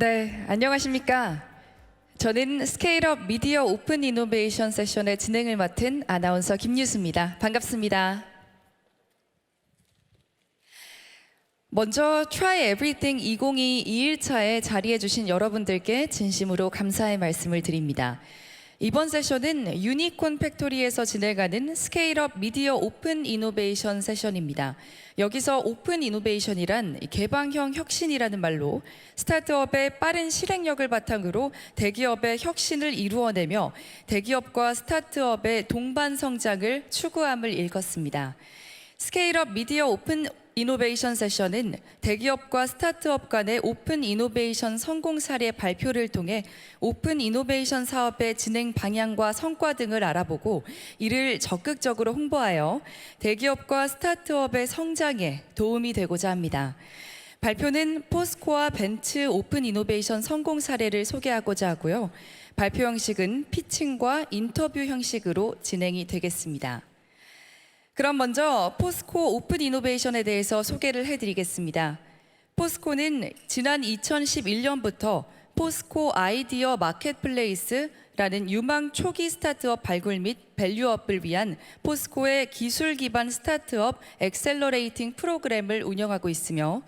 네, 안녕하십니까. 저는 스케일업 미디어 오픈 이노베이션 세션의 진행을 맡은 아나운서 김유수입니다. 반갑습니다. 먼저 Try Everything 2022 2일차에 자리해 주신 여러분들께 진심으로 감사의 말씀을 드립니다. 이번 세션은 유니콘 팩토리에서 진행하는 스케일업 미디어 오픈 이노베이션 세션입니다. 여기서 오픈 이노베이션이란 개방형 혁신이라는 말로 스타트업의 빠른 실행력을 바탕으로 대기업의 혁신을 이루어내며 대기업과 스타트업의 동반 성장을 추구함을 일컫습니다. 스케일업 미디어 오픈 이노베이션 세션은 대기업과 스타트업 간의 오픈 이노베이션 성공 사례 발표를 통해 오픈 이노베이션 사업의 진행 방향과 성과 등을 알아보고 이를 적극적으로 홍보하여 대기업과 스타트업의 성장에 도움이 되고자 합니다. 발표는 포스코와 벤츠 오픈 이노베이션 성공 사례를 소개하고자 하고요. 발표 형식은 피칭과 인터뷰 형식으로 진행이 되겠습니다. 그럼 먼저 포스코 오픈 이노베이션에 대해서 소개를 해드리겠습니다. 포스코는 지난 2011년부터 포스코 아이디어 마켓플레이스라는 유망 초기 스타트업 발굴 및 밸류업을 위한 포스코의 기술 기반 스타트업 엑셀러레이팅 프로그램을 운영하고 있으며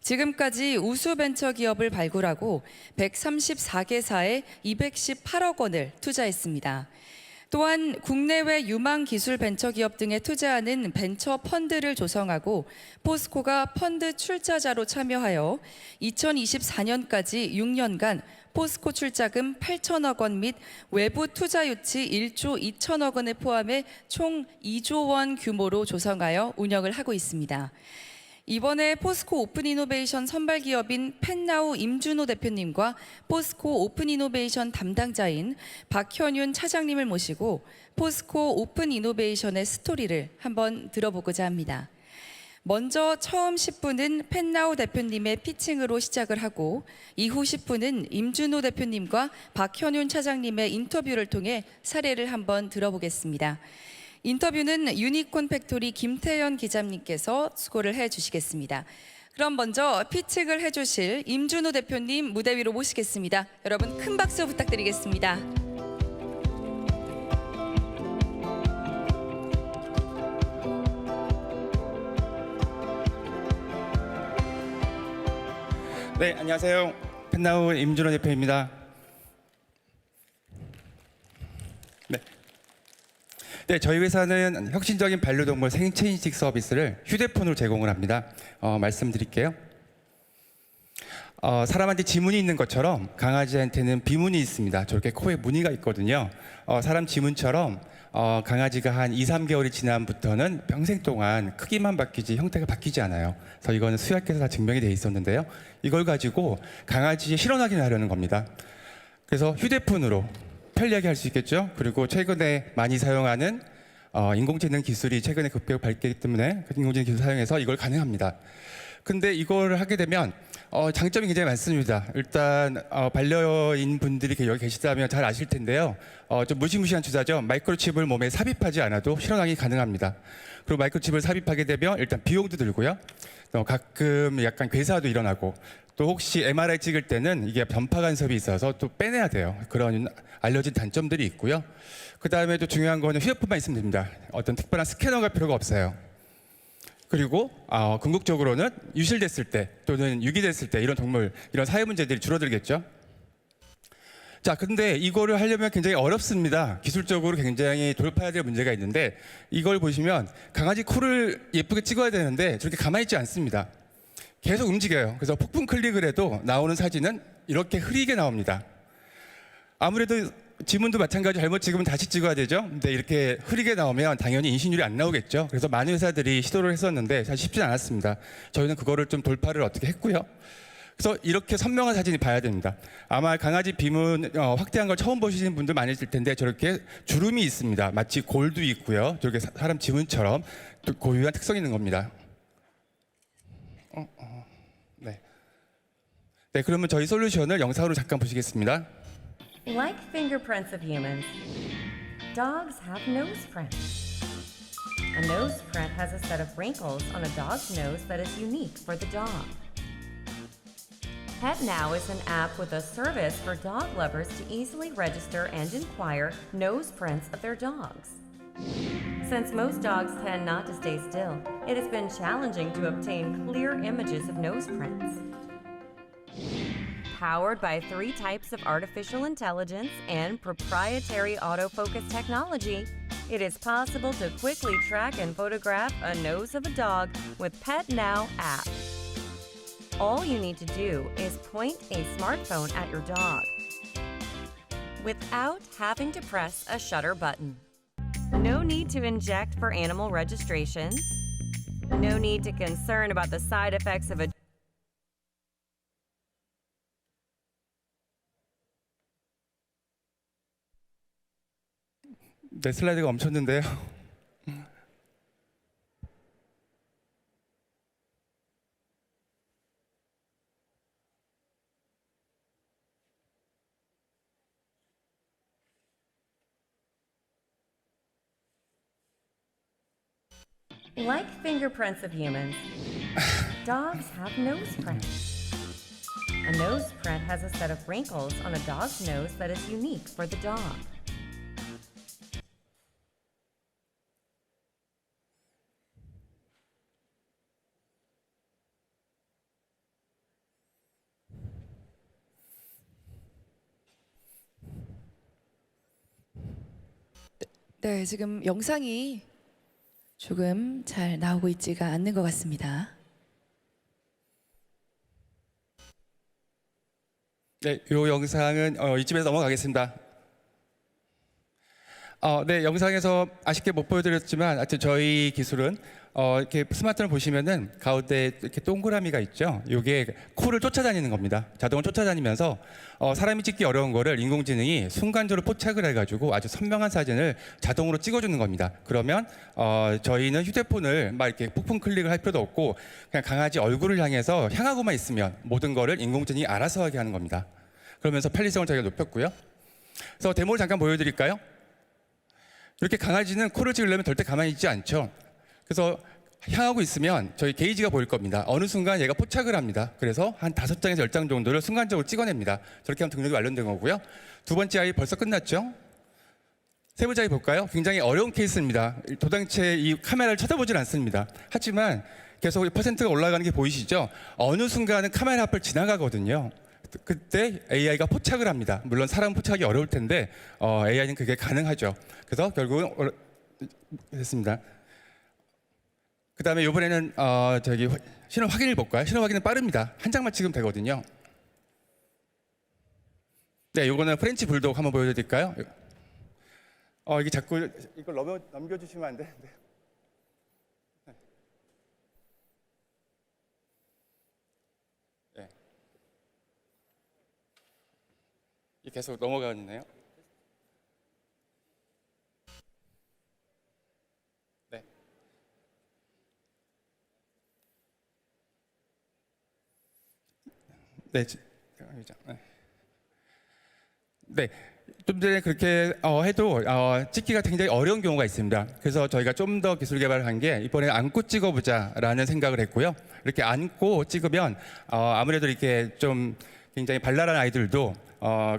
지금까지 우수 벤처 기업을 발굴하고 134개사에 218억 원을 투자했습니다. 또한 국내외 유망 기술 벤처기업 등에 투자하는 벤처 펀드를 조성하고 포스코가 펀드 출자자로 참여하여 2024년까지 6년간 포스코 출자금 8천억 원 및 외부 투자 유치 1조 2천억 원을 포함해 총 2조 원 규모로 조성하여 운영을 하고 있습니다. 이번에 포스코 오픈 이노베이션 선발 기업인 펜나우 임준호 대표님과 포스코 오픈 이노베이션 담당자인 박현윤 차장님을 모시고 포스코 오픈 이노베이션의 스토리를 한번 들어보고자 합니다. 먼저 처음 10분은 펜나우 대표님의 피칭으로 시작을 하고 이후 10분은 임준호 대표님과 박현윤 차장님의 인터뷰를 통해 사례를 한번 들어보겠습니다. 인터뷰는 유니콘 팩토리 김태현 기자님께서 수고를 해주시겠습니다. 그럼 먼저 피칭을 해주실 임준호 대표님 무대 위로 모시겠습니다. 여러분 큰 박수 부탁드리겠습니다. 네, 안녕하세요. 펜나우 임준호 대표입니다. 네, 저희 회사는 혁신적인 반려동물 생체 인식 서비스를 휴대폰으로 제공을 합니다. 말씀드릴게요. 사람한테 지문이 있는 것처럼 강아지한테는 비문이 있습니다. 저렇게 코에 무늬가 있거든요. 사람 지문처럼 강아지가 한 2, 3개월이 지난부터는 평생 동안 크기만 바뀌지 형태가 바뀌지 않아요. 그래서 이거는 수약에서 다 증명이 돼 있었는데요. 이걸 가지고 강아지의 실온 확인하려는 겁니다. 그래서 휴대폰으로 편리하게 할 수 있겠죠. 그리고 최근에 많이 사용하는 인공지능 기술이 최근에 급격히 발전했기 때문에 인공지능 기술 사용해서 이걸 가능합니다. 근데 이걸 하게 되면 장점이 굉장히 많습니다. 일단 반려인 분들이 여기 계시다면 잘 아실 텐데요. 좀 무시무시한 주사죠. 마이크로칩을 몸에 삽입하지 않아도 실현하기 가능합니다. 그리고 마이크로칩을 삽입하게 되면 일단 비용도 들고요. 가끔 약간 괴사도 일어나고 또 혹시 MRI 찍을 때는 이게 전파 간섭이 있어서 또 빼내야 돼요. 그런 알려진 단점들이 있고요. 그 다음에 또 중요한 거는 휴대폰만 있으면 됩니다. 어떤 특별한 스캐너가 필요가 없어요. 그리고 궁극적으로는 유실됐을 때 또는 유기됐을 때 이런 동물, 이런 사회 문제들이 줄어들겠죠. 자, 근데 이거를 하려면 굉장히 어렵습니다. 기술적으로 굉장히 돌파해야 될 문제가 있는데 이걸 보시면 강아지 코를 예쁘게 찍어야 되는데 저렇게 가만히 있지 않습니다. 계속 움직여요. 그래서 폭풍 클릭을 해도 나오는 사진은 이렇게 흐리게 나옵니다. 아무래도 지문도 마찬가지로 잘못 찍으면 다시 찍어야 되죠. 근데 이렇게 흐리게 나오면 당연히 인식률이 안 나오겠죠. 그래서 많은 회사들이 시도를 했었는데 사실 쉽지 않았습니다. 저희는 그거를 좀 돌파를 어떻게 했고요. 그래서 이렇게 선명한 사진이 봐야 됩니다. 아마 강아지 비문 확대한 걸 처음 보시는 분들 많으실 텐데 저렇게 주름이 있습니다. 마치 골도 있고요. 저렇게 사람 지문처럼 또 고유한 특성이 있는 겁니다. 네, 그러면 저희 솔루션을 영상으로 잠깐 보시겠습니다. Like fingerprints of humans, dogs have nose prints. A nose print has a set of wrinkles on a dog's nose that is unique for the dog. Pet Now is an app with a service for dog lovers to easily register and inquire nose prints of their dogs. Since most dogs tend not to stay still, it has been challenging to obtain clear images of nose prints. Powered by 3 types of artificial intelligence and proprietary autofocus technology, it is possible to quickly track and photograph a nose of a dog with Pet Now app. All you need to do is point a smartphone at your dog without having to press a shutter button. No need to inject for animal registrations. No need to concern about the side effects of a 네, 슬라이드가 멈췄는데요. Like fingerprints of humans, dogs have nose prints. A nose print has a set of wrinkles on a dog's nose that is unique for the dog. 네, 지금 영상이 조금 잘 나오고 있지가 않는 것 같습니다. 네, 이 영상은 이쯤에서 넘어가겠습니다. 네, 영상에서 아쉽게 못 보여드렸지만 하여튼 저희 기술은 이렇게 스마트폰 보시면은 가운데 이렇게 동그라미가 있죠. 이게 코를 쫓아다니는 겁니다. 자동으로 쫓아다니면서 사람이 찍기 어려운 거를 인공지능이 순간적으로 포착을 해가지고 아주 선명한 사진을 자동으로 찍어주는 겁니다. 그러면 저희는 휴대폰을 막 이렇게 폭풍 클릭을 할 필요도 없고 그냥 강아지 얼굴을 향해서 향하고만 있으면 모든 거를 인공지능이 알아서 하게 하는 겁니다. 그러면서 편리성을 저희가 높였고요. 그래서 데모를 잠깐 보여드릴까요? 이렇게 강아지는 코를 찍으려면 절대 가만히 있지 않죠. 그래서 향하고 있으면 저희 게이지가 보일 겁니다. 어느 순간 얘가 포착을 합니다. 그래서 한 5장에서 10장 정도를 순간적으로 찍어냅니다. 저렇게 하면 등록이 완료된 거고요. 두 번째 아이 벌써 끝났죠? 세 번째 아이 볼까요? 굉장히 어려운 케이스입니다. 도대체 이 카메라를 쳐다보질 않습니다. 하지만 계속 퍼센트가 올라가는 게 보이시죠? 어느 순간은 카메라 앞을 지나가거든요. 그때 AI가 포착을 합니다. 물론 사람 포착이 어려울 텐데 AI는 그게 가능하죠. 그래서 결국은 됐습니다. 그 다음에 이번에는 저기 신호 확인을 볼까요? 신호 확인은 빠릅니다. 한 장만 찍으면 되거든요. 네, 이거는 프렌치 불독 한번 보여드릴까요? 이게 자꾸 이걸 넘겨주시면 안 되는데. 네. 이게 계속 넘어가네요. 네. 네. 네. 좀 전에 그렇게 해도 찍기가 굉장히 어려운 경우가 있습니다. 그래서 저희가 좀 더 기술 개발을 한 게 이번에 안고 찍어보자라는 생각을 했고요. 이렇게 안고 찍으면 아무래도 이렇게 좀 굉장히 발랄한 아이들도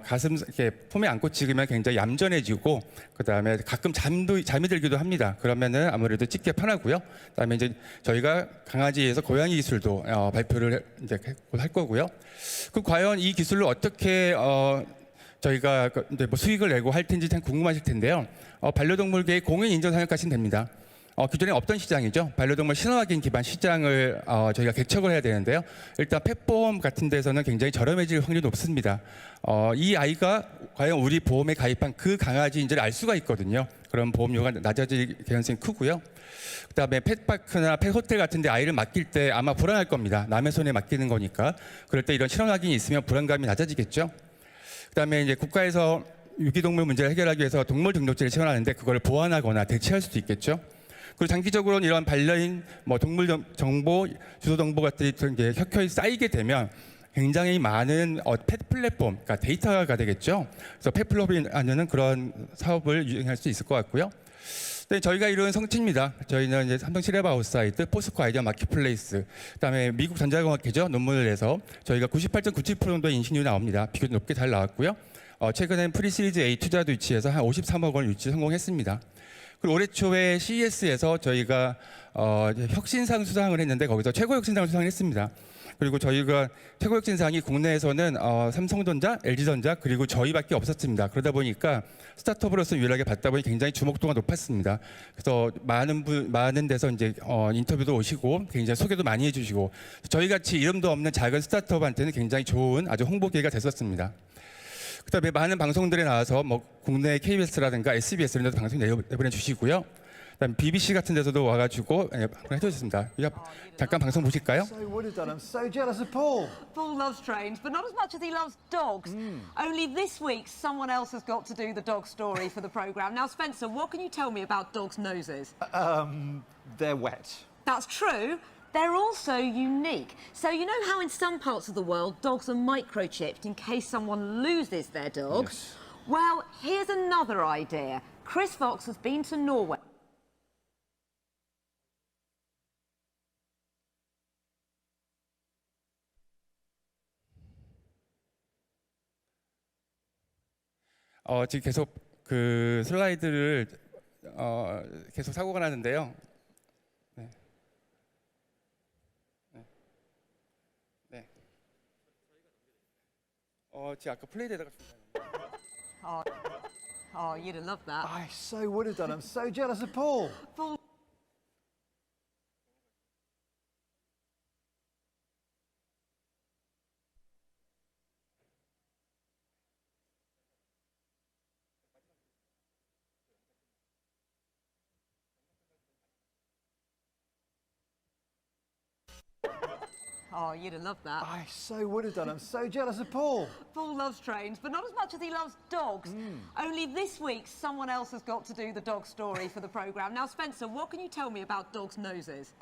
가슴 이렇게 품에 안고 찍으면 굉장히 얌전해지고 그다음에 가끔 잠이 들기도 합니다. 그러면은 아무래도 찍기 편하고요. 그다음에 이제 저희가 강아지에서 고양이 기술도 발표를 이제 할 거고요. 그 과연 이 기술로 어떻게 저희가 이제 뭐 수익을 내고 할 텐지 궁금하실 텐데요. 반려동물계의 공인 인증 사용까지는 됩니다. 기존에 없던 시장이죠. 반려동물 신원 기반 시장을 저희가 개척을 해야 되는데요. 일단 펫보험 같은 데서는 굉장히 저렴해질 확률이 높습니다. 이 아이가 과연 우리 보험에 가입한 그 강아지인지를 알 수가 있거든요. 그럼 보험료가 낮아질 개연성이 크고요. 그다음에 펫파크나 펫호텔 같은 데 아이를 맡길 때 아마 불안할 겁니다. 남의 손에 맡기는 거니까. 그럴 때 이런 신원 확인이 있으면 불안감이 낮아지겠죠. 그다음에 이제 국가에서 유기동물 문제를 해결하기 위해서 동물 등록제를 지원하는데 그걸 보완하거나 대체할 수도 있겠죠. 그리고 장기적으로는 이런 반려인, 동물 정보, 주소 정보 같은 게 켜켜이 쌓이게 되면 굉장히 많은 펫 플랫폼, 그러니까 데이터가 되겠죠. 그래서 펫 플랫폼이 하는 그런 사업을 유행할 수 있을 것 같고요. 네, 저희가 이루는 성취입니다. 저희는 이제 삼성 시레바 아웃사이드, 포스코 아이디어 마켓플레이스, 그다음에 미국 전자공학회죠 논문을 내서 저희가 98.97% 정도의 인식률이 나옵니다. 비교적 높게 잘 나왔고요. 최근엔 프리시리즈 A 투자도 유치해서 한 53억 원을 유치 성공했습니다. 그리고 올해 초에 CES에서 저희가 혁신상 수상을 했는데 거기서 최고 혁신상을 수상했습니다. 그리고 저희가 최고 혁신상이 국내에서는 삼성전자, LG전자 그리고 저희밖에 없었습니다. 그러다 보니까 스타트업으로서 유일하게 받다 보니 굉장히 주목도가 높았습니다. 그래서 많은 데서 이제 인터뷰도 오시고 굉장히 소개도 많이 해주시고 저희 같이 이름도 없는 작은 스타트업한테는 굉장히 좋은 아주 홍보 기회가 됐었습니다. 그다음에 많은 방송들에 나와서 뭐 국내 KBS라든가 SBS 이런 데도 방송 내보내 주시고요. 그다음 BBC 같은 데서도 와가지고 해주셨습니다. 잠깐 방송 보실까요? So would have done. I'm so jealous of Paul. Paul loves trains, but not as much as he loves dogs. Only this week, someone else has got to do the dog story for the programme. Now, Spencer, what can you tell me about dogs' noses? They're wet. That's true. They're also unique. So you know how in some parts of the world, dogs are microchipped in case someone loses their dog? Yes. Well, here's another idea. Chris Fox has been to Norway. 지금 계속 그 슬라이드를 계속 사고가 나는데요. 네. 네. 지금 아까 플레이되다가 Oh, you'd have loved that. I so would have done. I'm so jealous of Paul. Paul. Oh, you'd have loved that. I so would have done. I'm so jealous of Paul. Paul loves trains, but not as much as he loves dogs. Only this week, someone else has got to do the dog story for the programme. Now, Spencer, what can you tell me about dogs' noses?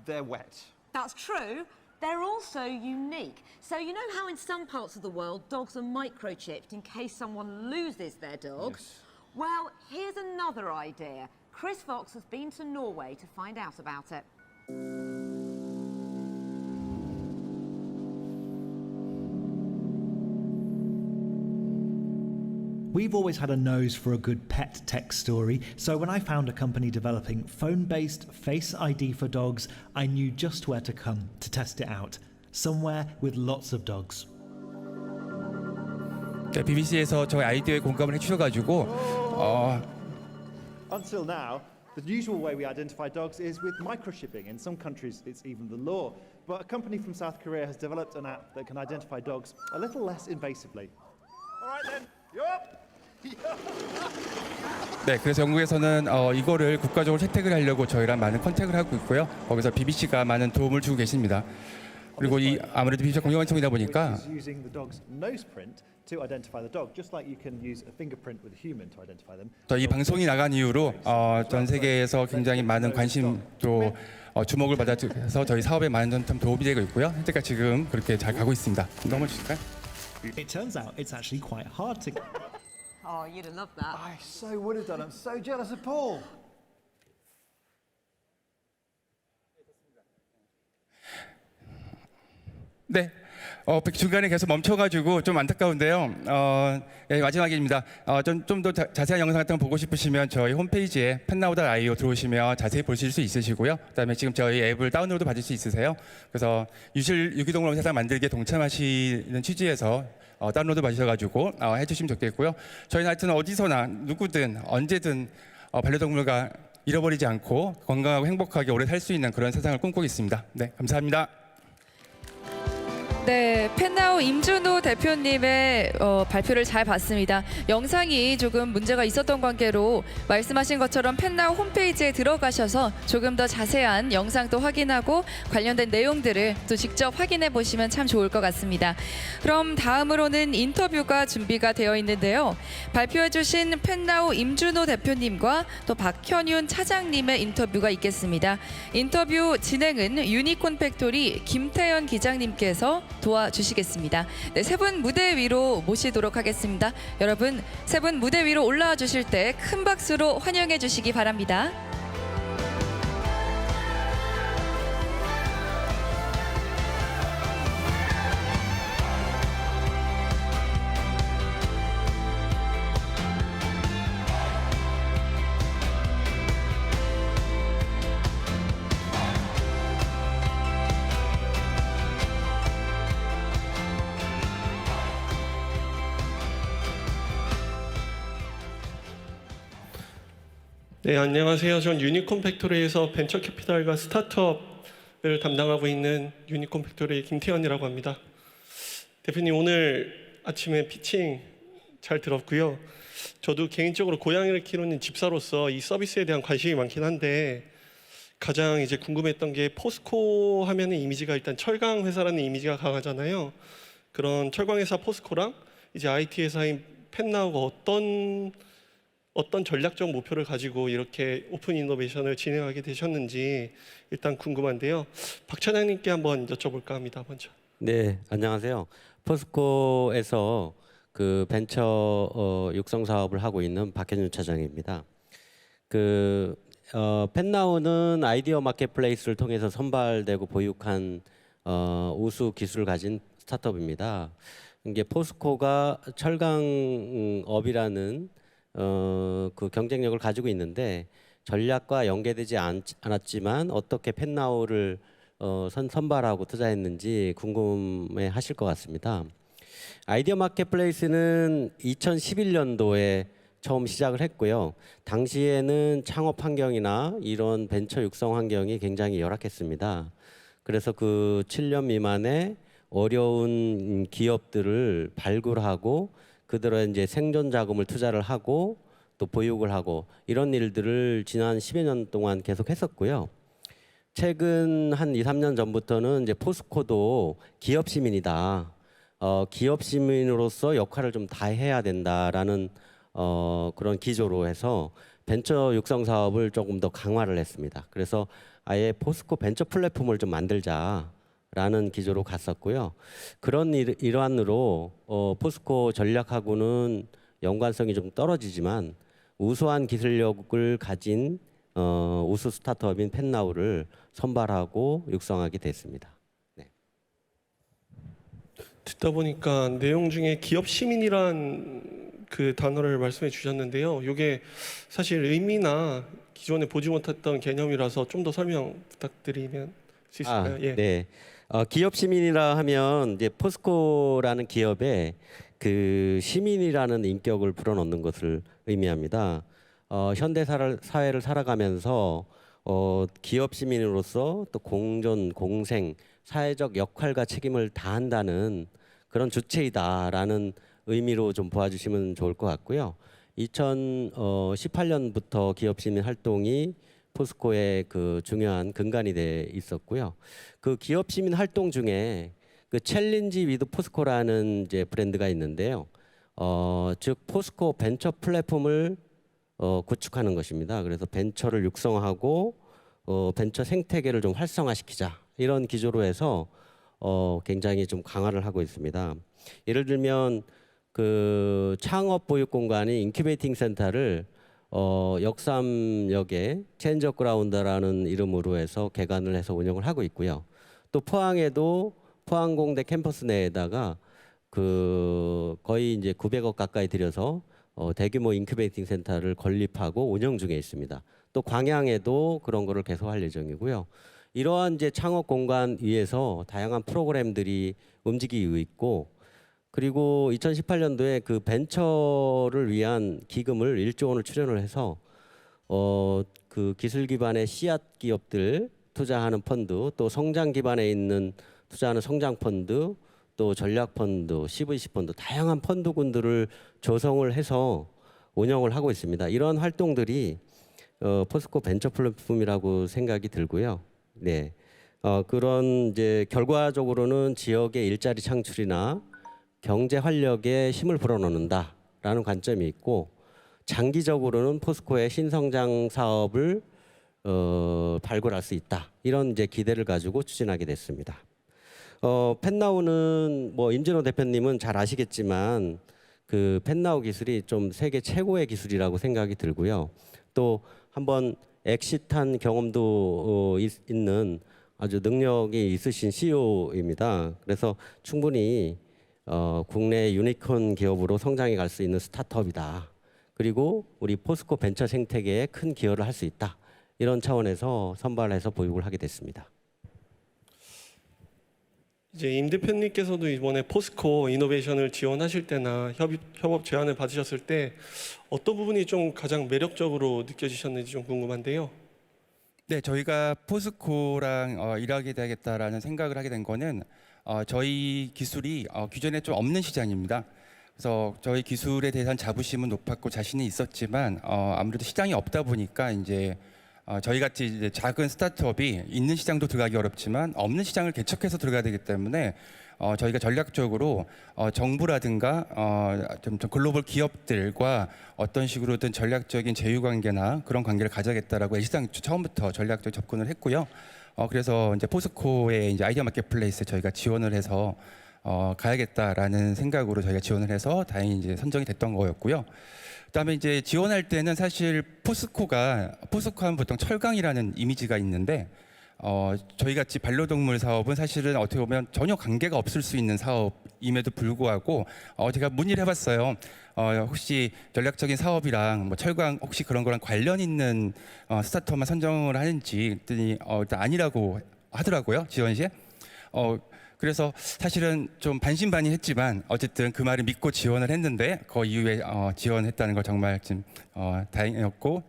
They're wet. That's true. They're also unique. So you know how in some parts of the world, dogs are microchipped in case someone loses their dog? Yes. Well, here's another idea. Chris Fox has been to Norway to find out about it. We've always had a nose for a good pet tech story, so when I found a company developing phone-based Face ID for dogs, I knew just where to come to test it out. Somewhere with lots of dogs. 네, BBC에서 저희 아이디어에 공감을 해주셔가지고 Until now, the usual way we identify dogs is with microchipping. In some countries, it's even the law. But a company from South Korea has developed an app that can identify dogs a little less invasively. All right then, you're up. 네, 그래서 영국에서는 이거를 국가적으로 채택을 하려고 저희랑 많은 컨택을 하고 있고요. 거기서 BBC가 많은 도움을 주고 계십니다. 그리고 이 아무래도 BBC가 공영방송이다 보니까 Which is using the dog's nose print to identify the dog, just like you can use a fingerprint with a human to identify them. 이 방송이 나간 이후로 전 세계에서 굉장히 많은 관심도 주목을 받아서 저희 사업에 많은 좀 도움이 되고 있고요. 현재까지 지금 그렇게 잘 가고 있습니다. 넘어주실까요? It turns out it's actually quite hard to... Oh, you'd have loved that. I so would have done. I'm so jealous of Paul. 네. 중간에 계속 멈춰가지고 좀 안타까운데요. 예, 마지막입니다. 좀 더 자세한 영상 같은 거 보고 싶으시면 저희 홈페이지에 펜나우.io 들어오시면 자세히 보실 수 있으시고요. 그다음에 지금 저희 앱을 다운로드 받을 수 있으세요. 그래서 유기동물 세상 만들기에 동참하시는 취지에서 다운로드 받으셔가지고 해주시면 좋겠고요. 저희는 하여튼 어디서나 누구든 언제든 반려동물과 잃어버리지 않고 건강하고 행복하게 오래 살 수 있는 그런 세상을 꿈꾸고 있습니다. 네, 감사합니다. 네, 펜나우 임준호 대표님의 발표를 잘 봤습니다. 영상이 조금 문제가 있었던 관계로 말씀하신 것처럼 펜나우 홈페이지에 들어가셔서 조금 더 자세한 영상도 확인하고 관련된 내용들을 또 직접 확인해 보시면 참 좋을 것 같습니다. 그럼 다음으로는 인터뷰가 준비가 되어 있는데요. 발표해 주신 펜나우 임준호 대표님과 또 박현윤 차장님의 인터뷰가 있겠습니다. 인터뷰 진행은 유니콘 팩토리 김태현 기장님께서 도와주시겠습니다. 네, 세 분 무대 위로 모시도록 하겠습니다. 여러분, 세 분 무대 위로 올라와 주실 때 큰 박수로 환영해 주시기 바랍니다. 네, 안녕하세요. 전 유니콘 팩토리에서 벤처 캐피탈과 스타트업을 담당하고 있는 유니콘 팩토리 김태현이라고 합니다. 대표님, 오늘 아침에 피칭 잘 들었고요. 저도 개인적으로 고양이를 키우는 집사로서 이 서비스에 대한 관심이 많긴 한데 가장 이제 궁금했던 게 포스코 하면은 이미지가 일단 철강 회사라는 이미지가 강하잖아요. 그런 철강 회사 포스코랑 이제 IT 회사인 펜나우가 어떤 전략적 목표를 가지고 이렇게 오픈 이노베이션을 진행하게 되셨는지 일단 궁금한데요. 박 차장님께 한번 여쭤볼까 합니다. 먼저. 네, 안녕하세요. 포스코에서 그 벤처 육성 사업을 하고 있는 박현준 차장입니다. 펜나우는 아이디어 마켓플레이스를 통해서 선발되고 보육한 우수 기술을 가진 스타트업입니다. 이게 포스코가 철강업이라는 그 경쟁력을 가지고 있는데 전략과 연계되지 않았지만 어떻게 펜나우를 선발하고 투자했는지 궁금해 하실 것 같습니다. 아이디어 마켓플레이스는 2011년도에 처음 시작을 했고요. 당시에는 창업 환경이나 이런 벤처 육성 환경이 굉장히 열악했습니다. 그래서 그 7년 미만의 어려운 기업들을 발굴하고 그들의 이제 생존 자금을 투자를 하고 또 보육을 하고 이런 일들을 지난 10여 년 동안 계속 했었고요. 최근 한 2, 3년 전부터는 이제 포스코도 기업 시민이다. 기업 시민으로서 역할을 좀 다해야 된다라는 그런 기조로 해서 벤처 육성 사업을 조금 더 강화를 했습니다. 그래서 아예 포스코 벤처 플랫폼을 좀 만들자라는 기조로 갔었고요. 그런 일환으로 포스코 전략하고는 연관성이 좀 떨어지지만 우수한 기술력을 가진 우수 스타트업인 펜나우를 선발하고 육성하게 됐습니다. 네. 듣다 보니까 내용 중에 기업 시민이란 그 단어를 말씀해 주셨는데요. 이게 사실 의미나 기존에 보지 못했던 개념이라서 좀 더 설명 부탁드리면 수 있을까요? 예. 네. 기업 시민이라 하면 이제 포스코라는 기업에 그 시민이라는 인격을 불어넣는 것을 의미합니다. 현대 사회를 살아가면서 기업 시민으로서 또 공존, 공생, 사회적 역할과 책임을 다한다는 그런 주체이다라는 의미로 좀 보아주시면 좋을 것 같고요. 2018년부터 기업 시민 활동이 포스코의 그 중요한 근간이 돼 있었고요. 그 기업 시민 활동 중에 그 챌린지 위드 포스코라는 이제 브랜드가 있는데요. 즉 포스코 벤처 플랫폼을 구축하는 것입니다. 그래서 벤처를 육성하고 벤처 생태계를 좀 활성화시키자 이런 기조로 해서 굉장히 좀 강화를 하고 있습니다. 예를 들면 그 창업 보육 공간인 인큐베이팅 센터를 역삼역에 체인저 그라운드라는 이름으로 해서 개관을 해서 운영을 하고 있고요. 또 포항에도 포항공대 캠퍼스 내에다가 그 거의 이제 900억 가까이 들여서 대규모 인큐베이팅 센터를 건립하고 운영 중에 있습니다. 또 광양에도 그런 거를 개소할 예정이고요. 이러한 이제 창업 공간 위에서 다양한 프로그램들이 움직이고 있고, 그리고 2018년도에 그 벤처를 위한 기금을 1조 원을 출연을 해서 그 기술 기반의 씨앗 기업들 투자하는 펀드, 또 성장 기반에 있는 투자하는 성장 펀드, 또 전략 펀드, CVC 펀드, 다양한 펀드군들을 조성을 해서 운영을 하고 있습니다. 이런 활동들이 포스코 벤처 플랫폼이라고 생각이 들고요. 네, 그런 이제 결과적으로는 지역의 일자리 창출이나 경제 활력에 힘을 불어넣는다라는 관점이 있고, 장기적으로는 포스코의 신성장 사업을 발굴할 수 있다, 이런 이제 기대를 가지고 추진하게 됐습니다. 펫나우는 뭐 임진호 대표님은 잘 아시겠지만 그 펫나우 기술이 좀 세계 최고의 기술이라고 생각이 들고요. 또 한번 엑시트한 경험도 있는 아주 능력이 있으신 CEO입니다. 그래서 충분히 국내 유니콘 기업으로 성장해 갈 수 있는 스타트업이다. 그리고 우리 포스코 벤처 생태계에 큰 기여를 할 수 있다. 이런 차원에서 선발해서 보육을 하게 됐습니다. 이제 임 대표님께서도 이번에 포스코 이노베이션을 지원하실 때나 협업 제안을 받으셨을 때 어떤 부분이 좀 가장 매력적으로 느껴지셨는지 좀 궁금한데요. 네, 저희가 포스코랑 일하게 되겠다라는 생각을 하게 된 거는 저희 기술이 기존에 좀 없는 시장입니다. 그래서 저희 기술에 대한 자부심은 높았고 자신이 있었지만 아무래도 시장이 없다 보니까 이제 저희 같이 이제 작은 스타트업이 있는 시장도 들어가기 어렵지만 없는 시장을 개척해서 들어가야 되기 때문에 저희가 전략적으로 정부라든가 좀 글로벌 기업들과 어떤 식으로든 전략적인 제휴 관계나 그런 관계를 가져야겠다라고 애시당 처음부터 전략적 접근을 했고요. 그래서 이제 포스코의 이제 아이디어 마켓플레이스에 저희가 지원을 해서 가야겠다라는 생각으로 저희가 지원을 해서 다행히 이제 선정이 됐던 거였고요. 그다음에 이제 지원할 때는 사실 포스코 하면 보통 철강이라는 이미지가 있는데 저희 같이 반려동물 사업은 사실은 어떻게 보면 전혀 관계가 없을 수 있는 사업임에도 불구하고 제가 문의를 해봤어요. 혹시 전략적인 사업이랑 뭐 철강 혹시 그런 거랑 관련 있는 스타트업만 선정을 하는지 그랬더니 일단 아니라고 하더라고요, 지원 시에. 그래서 사실은 좀 반신반의했지만 어쨌든 그 말을 믿고 지원을 했는데 그 이후에 지원했다는 걸 정말 좀 다행이었고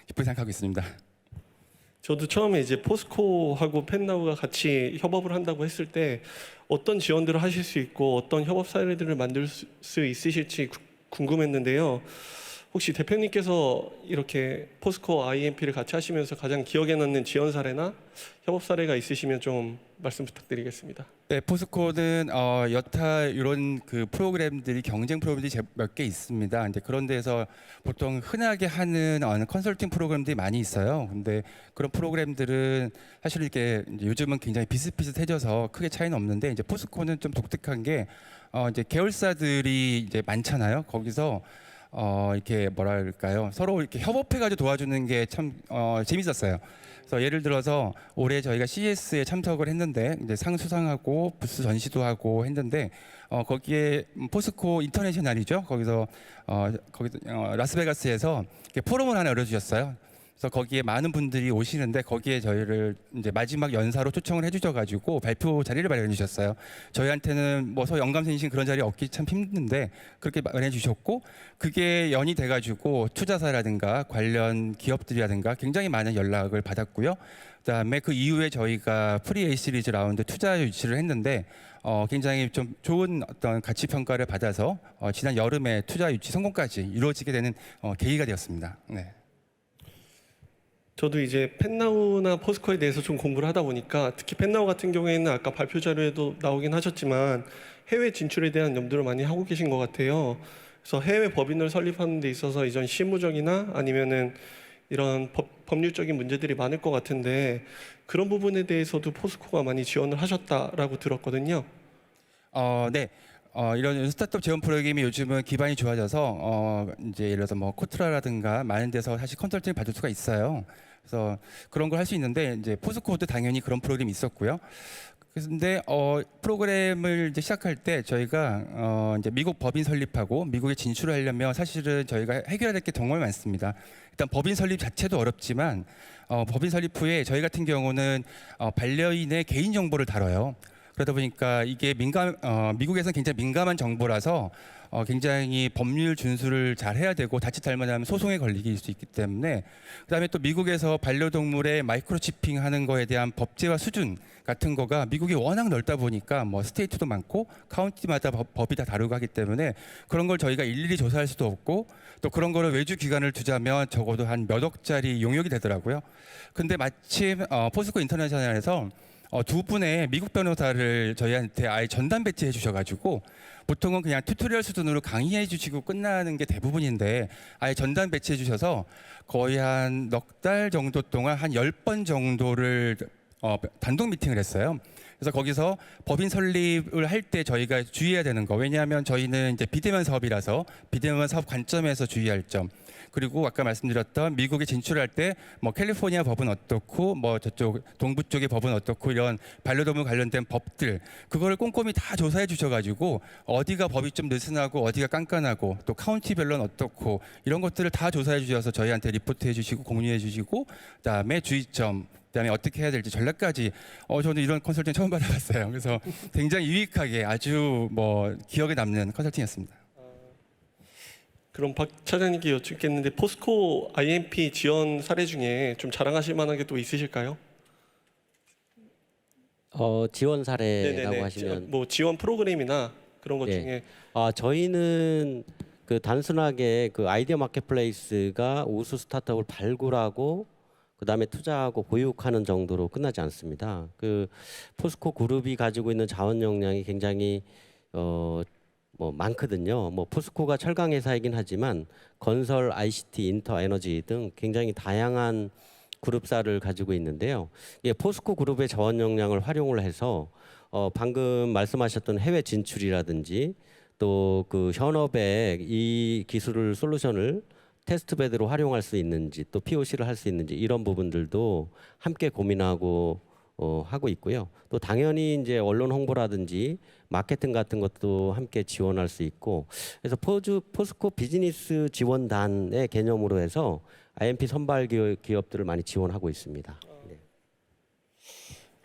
기쁘게 생각하고 있습니다. 저도 처음에 이제 포스코하고 펫나우가 같이 협업을 한다고 했을 때 어떤 지원들을 하실 수 있고 어떤 협업 사례들을 만들 수 있으실지 궁금했는데요. 혹시 대표님께서 이렇게 포스코 IMP를 같이 하시면서 가장 기억에 남는 지원 사례나 협업 사례가 있으시면 좀 말씀 부탁드리겠습니다. 네, 포스코는 여타 이런 그 프로그램들이 경쟁 프로그램들이 몇 개 있습니다. 이제 그런 데서 보통 흔하게 하는 컨설팅 프로그램들이 많이 있어요. 근데 그런 프로그램들은 사실 이렇게 이제 요즘은 굉장히 비슷비슷해져서 크게 차이는 없는데 이제 포스코는 좀 독특한 게 이제 계열사들이 이제 많잖아요. 거기서 이렇게 뭐랄까요, 서로 이렇게 협업해가지고 도와주는 게 참 재밌었어요. 그래서 예를 들어서 올해 저희가 CES에 참석을 했는데 이제 상 수상하고 부스 전시도 하고 했는데 거기에 포스코 인터내셔널이죠. 거기서 라스베가스에서 이렇게 포럼을 하나 열어주셨어요. 그래서 거기에 많은 분들이 오시는데 거기에 저희를 이제 마지막 연사로 초청을 해주셔가지고 발표 자리를 마련해 주셨어요. 저희한테는 뭐 영감생신 그런 자리 얻기 참 힘든데 그렇게 마련해 주셨고 그게 연이 돼가지고 투자사라든가 관련 기업들이라든가 굉장히 많은 연락을 받았고요. 그다음에 그 이후에 저희가 프리 A 시리즈 라운드 투자 유치를 했는데 굉장히 좀 좋은 어떤 가치 평가를 받아서 지난 여름에 투자 유치 성공까지 이루어지게 되는 계기가 되었습니다. 네. 저도 이제 펫나우나 포스코에 대해서 좀 공부를 하다 보니까 특히 펫나우 같은 경우에는 아까 발표 자료에도 나오긴 하셨지만 해외 진출에 대한 염두를 많이 하고 계신 것 같아요. 그래서 해외 법인을 설립하는 데 있어서 이전 실무적이나 아니면은 이런 법률적인 문제들이 많을 것 같은데 그런 부분에 대해서도 포스코가 많이 지원을 하셨다라고 들었거든요. 네. 이런 스타트업 지원 프로그램이 요즘은 기반이 좋아져서 이제 예를 들어서 뭐 코트라라든가 많은 데서 사실 컨설팅 받을 수가 있어요. 그래서 그런 걸 할 수 있는데 이제 포스코도 당연히 그런 프로그램이 있었고요. 그런데 프로그램을 이제 시작할 때 저희가 이제 미국 법인 설립하고 미국에 진출을 하려면 사실은 저희가 해결해야 될 게 정말 많습니다. 일단 법인 설립 자체도 어렵지만 법인 설립 후에 저희 같은 경우는 반려인의 개인 정보를 다뤄요. 그러다 보니까 이게 미국에서는 굉장히 민감한 정보라서 굉장히 법률 준수를 잘 해야 되고 자칫 잘못하면 소송에 걸리기 수 있기 때문에 그다음에 또 미국에서 반려동물의 마이크로치핑 하는 거에 대한 법제화 수준 같은 거가 미국이 워낙 넓다 보니까 뭐 스테이트도 많고 카운티마다 법이 다 다르고 하기 때문에 그런 걸 저희가 일일이 조사할 수도 없고 또 그런 거를 외주 기관을 두자면 적어도 한 몇 억짜리 용역이 되더라고요. 근데 마침 포스코 인터내셔널에서 두 분의 미국 변호사를 저희한테 아예 전담 배치해 주셔가지고 보통은 그냥 튜토리얼 수준으로 강의해 주시고 끝나는 게 대부분인데 아예 전담 배치해 주셔서 거의 한 넉 달 정도 동안 한 10번 정도를 단독 미팅을 했어요. 그래서 거기서 법인 설립을 할 때 저희가 주의해야 되는 거, 왜냐하면 저희는 이제 비대면 사업이라서 비대면 사업 관점에서 주의할 점, 그리고 아까 말씀드렸던 미국에 진출할 때 뭐 캘리포니아 법은 어떻고 뭐 저쪽 동부 쪽의 법은 어떻고 이런 반려동물 관련된 법들, 그거를 꼼꼼히 다 조사해 주셔가지고 어디가 법이 좀 느슨하고 어디가 깐깐하고 또 카운티별로는 어떻고 이런 것들을 다 조사해 주셔서 저희한테 리포트해 주시고 공유해 주시고, 그다음에 주의점, 그다음에 어떻게 해야 될지 전략까지, 저는 이런 컨설팅 처음 받아봤어요. 그래서 굉장히 유익하게 아주 뭐 기억에 남는 컨설팅이었습니다. 그럼 박 차장님께 여쭙겠는데 포스코 IMP 지원 사례 중에 좀 자랑하실 만한 게 또 있으실까요? 지원 사례라고 네네네. 하시면 뭐 지원 프로그램이나 그런 것 네. 중에 저희는 그 단순하게 그 아이디어 마켓플레이스가 우수 스타트업을 발굴하고 그다음에 투자하고 보육하는 정도로 끝나지 않습니다. 그 포스코 그룹이 가지고 있는 자원 역량이 굉장히 뭐 많거든요. 뭐 포스코가 철강 회사이긴 하지만 건설, ICT, 인터, 에너지 등 굉장히 다양한 그룹사를 가지고 있는데요. 이게 포스코 그룹의 자원 역량을 활용을 해서 방금 말씀하셨던 해외 진출이라든지 또 그 현업에 이 기술을 솔루션을 테스트베드로 활용할 수 있는지 또 POC를 할 수 있는지 이런 부분들도 함께 고민하고 하고 있고요. 또 당연히 이제 언론 홍보라든지 마케팅 같은 것도 함께 지원할 수 있고, 그래서 포스코 비즈니스 지원단의 개념으로 해서 IMP 선발 기업들을 많이 지원하고 있습니다. 네.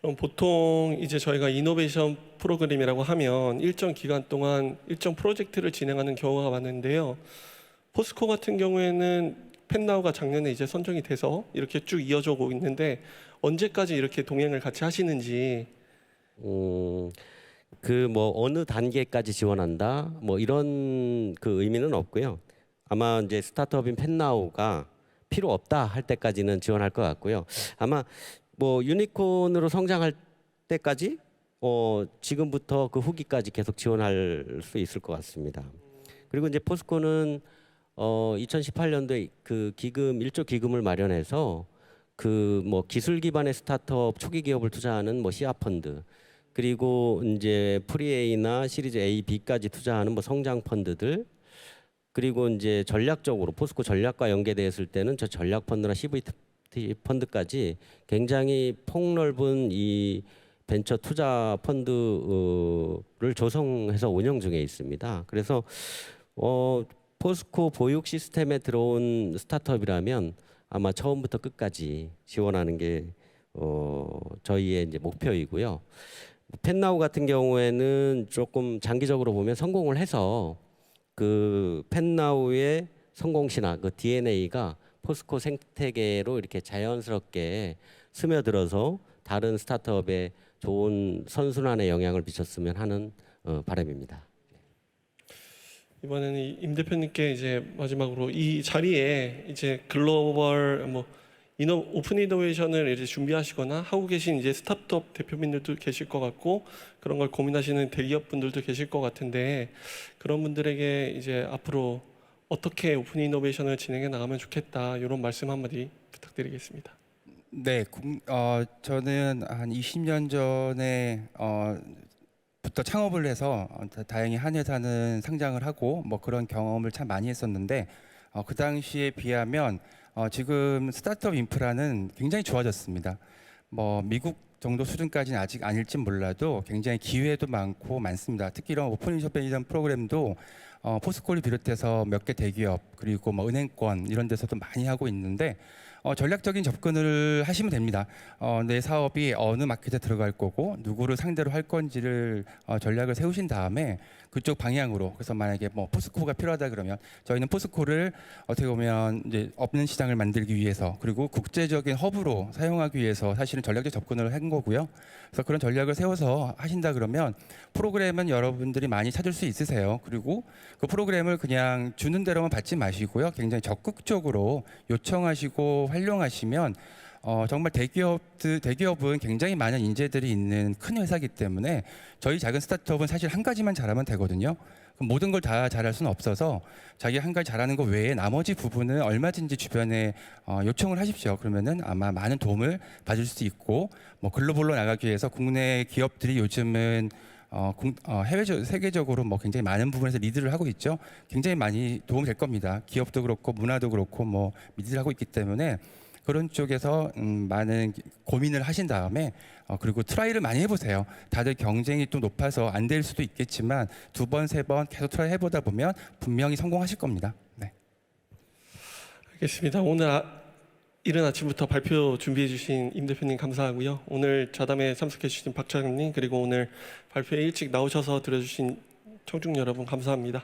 그럼 보통 이제 저희가 이노베이션 프로그램이라고 하면 일정 기간 동안 일정 프로젝트를 진행하는 경우가 많은데요. 포스코 같은 경우에는 펜나우가 작년에 이제 선정이 돼서 이렇게 쭉 이어져 오고 있는데 언제까지 이렇게 동행을 같이 하시는지. 그 뭐 어느 단계까지 지원한다 뭐 이런 그 의미는 없고요. 아마 이제 스타트업인 펜나우가 필요 없다 할 때까지는 지원할 것 같고요. 아마 뭐 유니콘으로 성장할 때까지 지금부터 그 후기까지 계속 지원할 수 있을 것 같습니다. 그리고 이제 포스코는 2018년도에 그 기금 1조 기금을 마련해서 그 뭐 기술 기반의 스타트업 초기 기업을 투자하는 뭐 시아 펀드, 그리고 이제 프리A나 시리즈 A, B까지 투자하는 뭐 성장 펀드들, 그리고 이제 전략적으로 포스코 전략과 연계되었을 때는 저 전략 펀드나 CVT 펀드까지 굉장히 폭넓은 이 벤처 투자 펀드를 조성해서 운영 중에 있습니다. 그래서 포스코 보육 시스템에 들어온 스타트업이라면 아마 처음부터 끝까지 지원하는 게 저희의 이제 목표이고요. 펜나우 같은 경우에는 조금 장기적으로 보면 성공을 해서 그 펜나우의 성공 신화, 그 DNA가 포스코 생태계로 이렇게 자연스럽게 스며들어서 다른 스타트업에 좋은 선순환의 영향을 미쳤으면 하는 바람입니다. 이번에는 임 대표님께 이제 마지막으로 이 자리에 이제 글로벌 뭐 오픈 이노베이션을 이제 준비하시거나 하고 계신 이제 스타트업 대표님들도 계실 것 같고 그런 걸 고민하시는 대기업 분들도 계실 것 같은데 그런 분들에게 이제 앞으로 어떻게 오픈 이노베이션을 진행해 나가면 좋겠다 이런 말씀 한마디 부탁드리겠습니다. 네, 저는 한 20년 전에 부터 창업을 해서 다행히 한 회사는 상장을 하고 뭐 그런 경험을 참 많이 했었는데 그 당시에 비하면 지금 스타트업 인프라는 굉장히 좋아졌습니다. 뭐 미국 정도 수준까지는 아직 아닐지 몰라도 굉장히 기회도 많습니다. 특히 이런 오픈 이노베이션 프로그램도 포스코를 비롯해서 몇 개 대기업 그리고 뭐 은행권 이런 데서도 많이 하고 있는데 전략적인 접근을 하시면 됩니다. 내 사업이 어느 마켓에 들어갈 거고 누구를 상대로 할 건지를 전략을 세우신 다음에 그쪽 방향으로, 그래서 만약에 뭐 포스코가 필요하다 그러면 저희는 포스코를 어떻게 보면 이제 없는 시장을 만들기 위해서 그리고 국제적인 허브로 사용하기 위해서 사실은 전략적 접근을 한 거고요. 그래서 그런 전략을 세워서 하신다 그러면 프로그램은 여러분들이 많이 찾을 수 있으세요. 그리고 그 프로그램을 그냥 주는 대로만 받지 마시고요. 굉장히 적극적으로 요청하시고 활용하시면 정말 대기업은 굉장히 많은 인재들이 있는 큰 회사이기 때문에 저희 작은 스타트업은 사실 한 가지만 잘하면 되거든요. 그럼 모든 걸 다 잘할 수는 없어서 자기 한 가지 잘하는 거 외에 나머지 부분은 얼마든지 주변에 요청을 하십시오. 그러면은 아마 많은 도움을 받을 수 있고 뭐 글로벌로 나가기 위해서 국내 기업들이 요즘은 세계적으로 뭐 굉장히 많은 부분에서 리드를 하고 있죠. 굉장히 많이 도움이 될 겁니다. 기업도 그렇고 문화도 그렇고 뭐 리드를 하고 있기 때문에 그런 쪽에서 많은 고민을 하신 다음에 그리고 트라이를 많이 해보세요. 다들 경쟁이 또 높아서 안 될 수도 있겠지만 2번, 3번 계속 트라이 해보다 보면 분명히 성공하실 겁니다. 네. 알겠습니다. 오늘 이른 아침부터 발표 준비해 주신 임 대표님 감사하고요. 오늘 자담에 참석해 주신 박 차장님 그리고 오늘 발표에 일찍 나오셔서 들어주신 청중 여러분 감사합니다.